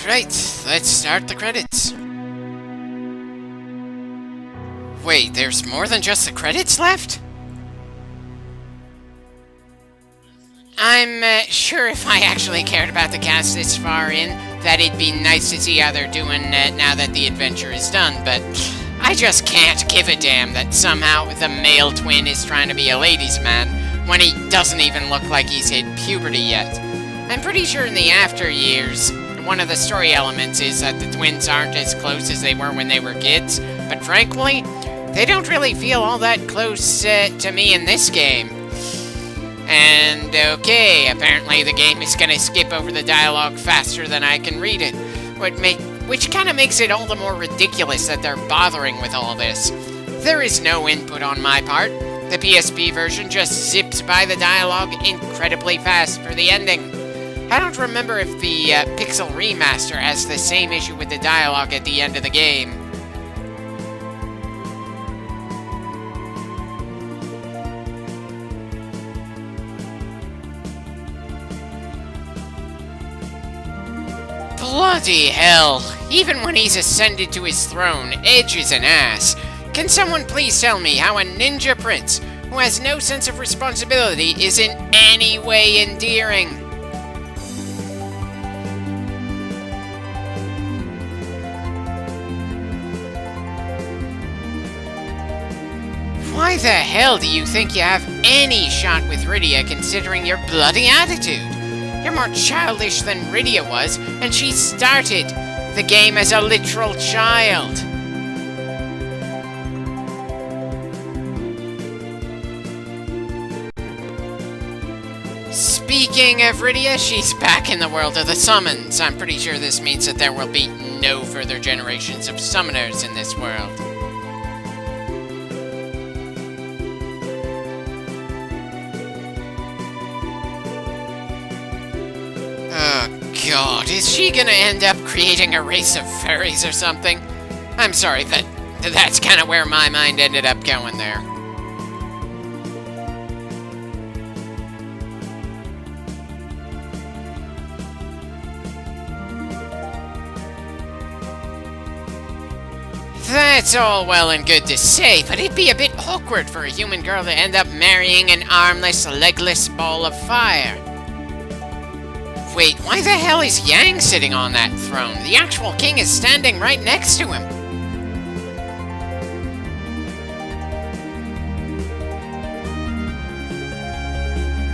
Right, let's start the credits. Wait, there's more than just the credits left? I'm sure if I actually cared about the cast this far in, that it'd be nice to see how they're doing now that the adventure is done, but I just can't give a damn that somehow the male twin is trying to be a ladies' man when he doesn't even look like he's hit puberty yet. I'm pretty sure in the after years, one of the story elements is that the twins aren't as close as they were when they were kids, but frankly, they don't really feel all that close to me in this game. And okay, apparently the game is gonna skip over the dialogue faster than I can read it, which kind of makes it all the more ridiculous that they're bothering with all this. There is no input on my part. The PSP version just zips by the dialogue incredibly fast for the ending. I don't remember if the Pixel Remaster has the same issue with the dialogue at the end of the game. Bloody hell! Even when he's ascended to his throne, Edge is an ass. Can someone please tell me how a ninja prince who has no sense of responsibility is in any way endearing? Why the hell do you think you have any shot with Rydia considering your bloody attitude? You're more childish than Rydia was, and she started the game as a literal child. Speaking of Rydia, she's back in the world of the summons. I'm pretty sure this means that there will be no further generations of summoners in this world. God, is she gonna end up creating a race of fairies or something? I'm sorry, that's kind of where my mind ended up going there. That's all well and good to say, but it'd be a bit awkward for a human girl to end up marrying an armless, legless ball of fire. Wait, why the hell is Yang sitting on that throne? The actual king is standing right next to him.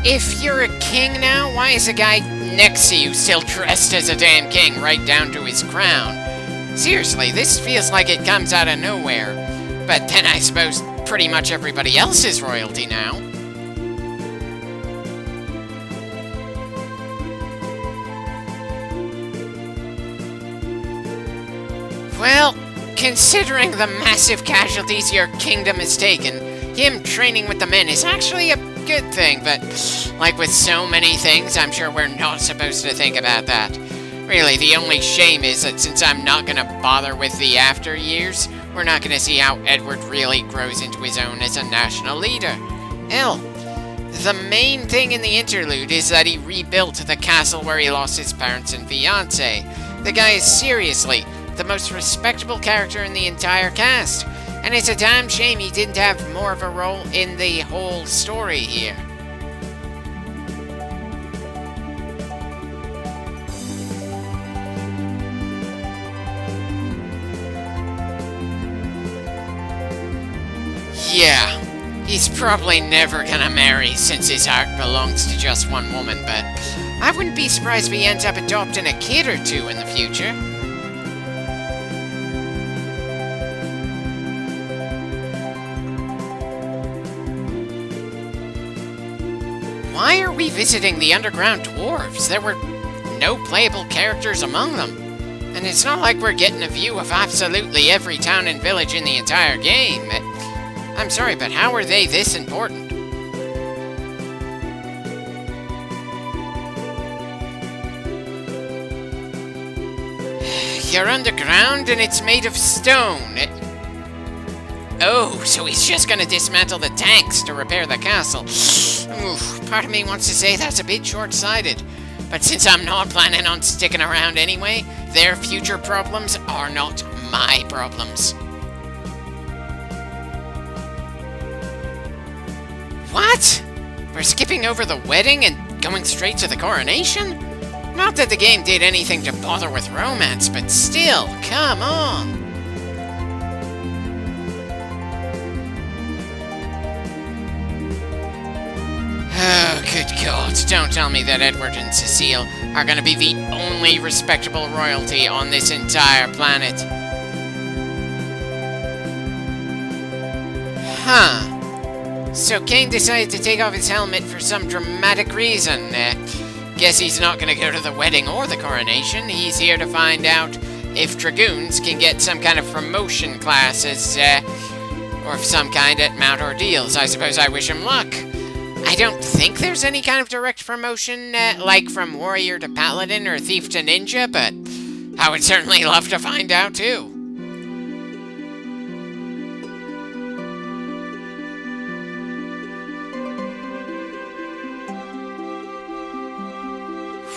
If you're a king now, why is the guy next to you still dressed as a damn king right down to his crown? Seriously, this feels like it comes out of nowhere. But then I suppose pretty much everybody else is royalty now. Well, considering the massive casualties your kingdom has taken, him training with the men is actually a good thing, but like with so many things, I'm sure we're not supposed to think about that. Really, the only shame is that since I'm not gonna bother with the after years, we're not gonna see how Edward really grows into his own as a national leader. Hell, the main thing in the interlude is that he rebuilt the castle where he lost his parents and fiancé. The guy is seriously the most respectable character in the entire cast, and it's a damn shame he didn't have more of a role in the whole story here. Yeah, he's probably never gonna marry since his heart belongs to just one woman, but I wouldn't be surprised if he ends up adopting a kid or two in the future. Why are we visiting the underground dwarves? There were no playable characters among them. And it's not like we're getting a view of absolutely every town and village in the entire game. I'm sorry, but how are they this important? You're underground and it's made of stone. Oh, so he's just gonna dismantle the tanks to repair the castle. Oof, part of me wants to say that's a bit short-sighted. But since I'm not planning on sticking around anyway, their future problems are not my problems. What? We're skipping over the wedding and going straight to the coronation? Not that the game did anything to bother with romance, but still, come on. Oh, good God, don't tell me that Edward and Cecile are going to be the only respectable royalty on this entire planet. Huh. So Kane decided to take off his helmet for some dramatic reason. Guess he's not going to go to the wedding or the coronation. He's here to find out if Dragoons can get some kind of promotion classes, or of some kind at Mount Ordeals. I suppose I wish him luck. I don't think there's any kind of direct promotion, like from warrior to paladin or thief to ninja, but I would certainly love to find out too.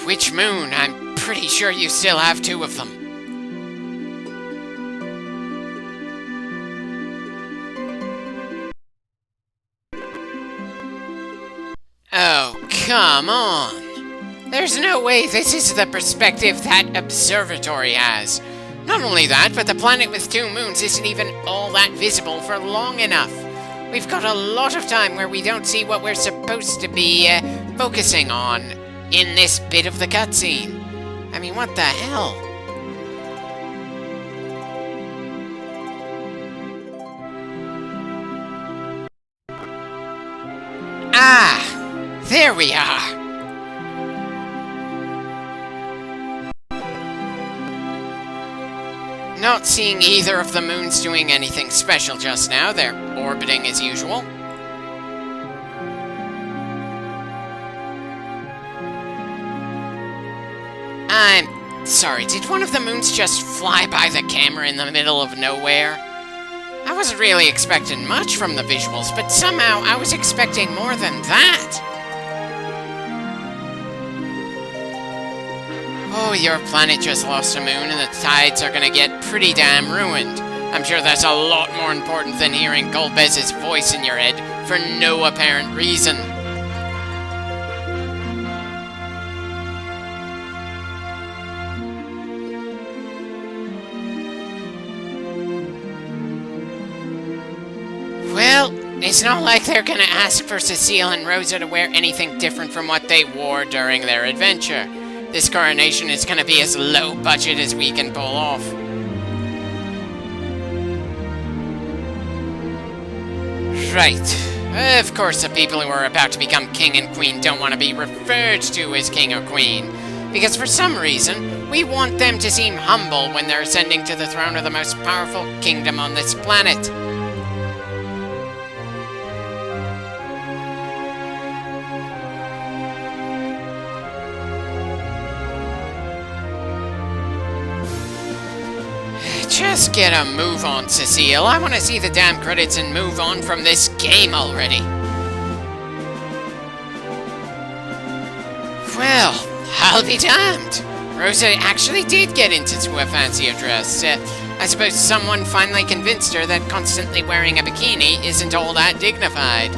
Which moon? I'm pretty sure you still have 2 of them. Oh, come on. There's no way this is the perspective that observatory has. Not only that, but the planet with 2 moons isn't even all that visible for long enough. We've got a lot of time where we don't see what we're supposed to be focusing on in this bit of the cutscene. I mean, what the hell? Ah! There we are! Not seeing either of the moons doing anything special just now. They're orbiting as usual. I'm sorry, did one of the moons just fly by the camera in the middle of nowhere? I wasn't really expecting much from the visuals, but somehow I was expecting more than that. Oh, your planet just lost a moon and the tides are gonna get pretty damn ruined. I'm sure that's a lot more important than hearing Golbez's voice in your head for no apparent reason. Well, it's not like they're gonna ask for Cecile and Rosa to wear anything different from what they wore during their adventure. This coronation is gonna be as low budget as we can pull off. Right. Of course, the people who are about to become king and queen don't want to be referred to as king or queen, because for some reason, we want them to seem humble when they're ascending to the throne of the most powerful kingdom on this planet. Just get a move on, Cecile. I want to see the damn credits and move on from this game already. Well, I'll be damned. Rosa actually did get into a fancier dress. I suppose someone finally convinced her that constantly wearing a bikini isn't all that dignified.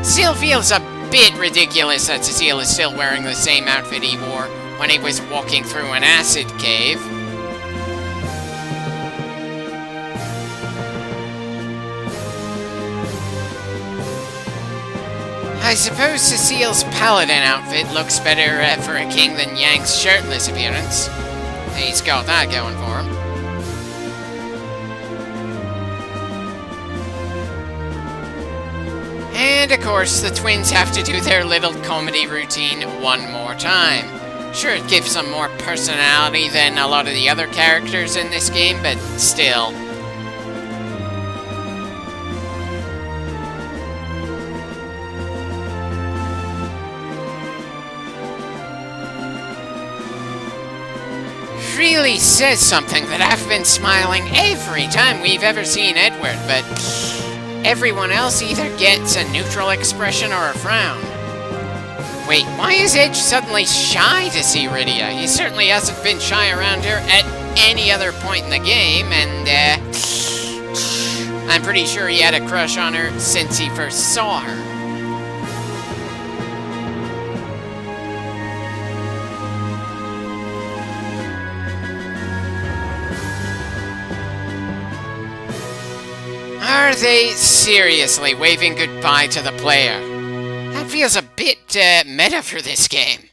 Still feels a bit ridiculous that Cecile is still wearing the same outfit he wore when he was walking through an acid cave. I suppose Cecile's paladin outfit looks better for a king than Yang's shirtless appearance. He's got that going for him. And of course, the twins have to do their little comedy routine one more time. Sure, it gives them more personality than a lot of the other characters in this game, but still. Really says something that I've been smiling every time we've ever seen Edward, but everyone else either gets a neutral expression or a frown. Wait, why is Edge suddenly shy to see Rydia? He certainly hasn't been shy around her at any other point in the game, and, I'm pretty sure he had a crush on her since he first saw her. Are they seriously waving goodbye to the player? That feels a bit, meta for this game.